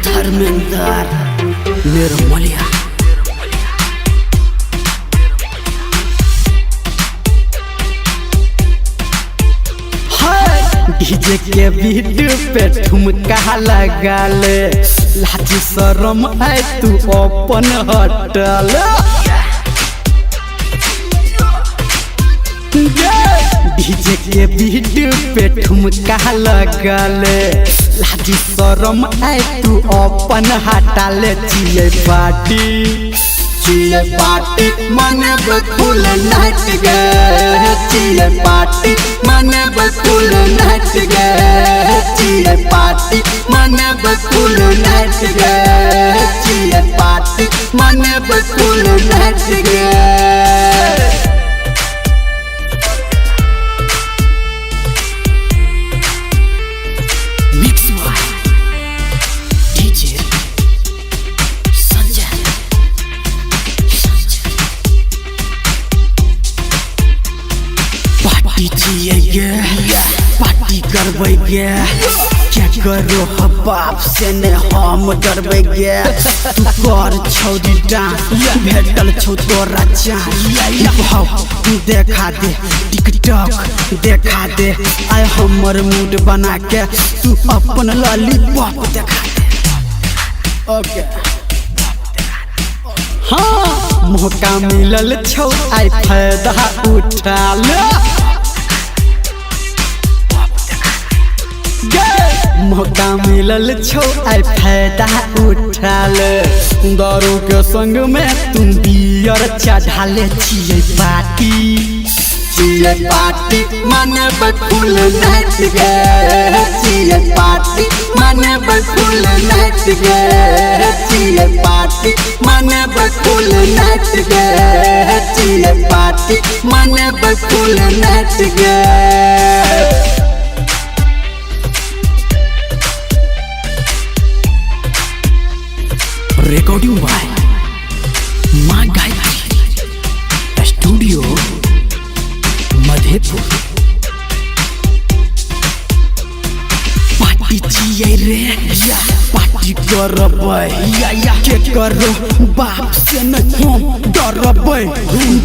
Dharmendra Nirmaliya DJ के beat पे ठुमका लगा ले, लाज शरम है तू अपन हटल। डीजे के बीट पे ठुमका लगा ले, लाज शरम है तू अपन हटाल। चिए पार्टी मने बकुल नाच गे, चिए पार्टी मने बकुल नाच गे, चिए पार्टी मने बकुल नाच गे, चिए पार्टी मने बकुल नाच गे। पार्टी करबेगे क्या करो बाप से ने हम डरबेगे। तू कर छौरी डांस भेटल छौ तोरा चांस, देखा दे टिकटॉक देखा दे, आय हमर मूड बना के तू अपन लॉलीपॉप देखा दे। ओके हाँ मौका मिलल छौ आय फायदा उठा ले। मौका मिलल छौ आय फायदा उठा ले, दारू के संग में तुम बियर चढ़ा ले। चिए पार्टी मने बकुल नाच गे, चिए पार्टी मने बकुल नाच गे, चिए पार्टी मने बकुल नाच गे, चिए पार्टी मने बकुल नाच गे। रिकॉर्डिंग बाय माँ गायत्री स्टूडियो मधेपुर। पार्टी चाहिए रे पार्टी करबै, के करो बाप से न हम डरबै।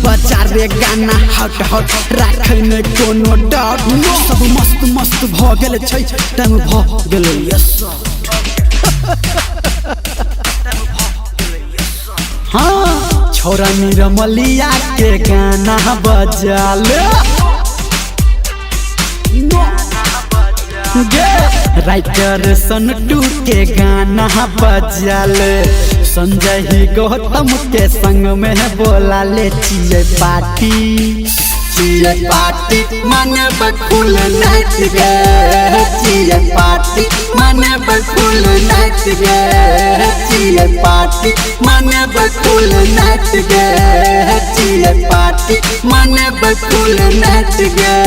बजा रे गाना हट हट राखै न कोनो डर, सब मस्त मस्त भ गेल छै टाइम भ गेल यस। हाँ छोरा निर्मलिया के गाना बजा ले, राइटर सनटू के गाना बजा ले, संजय ही गौतम के संग में बोला ले। चिए पार्टी मने बकुल नाच गे, चिए पार्टी मने बकुल नाच गे, चिए पार्टी मने बकुल नाच गे, चिए पार्टी मने बकुल नाच गे।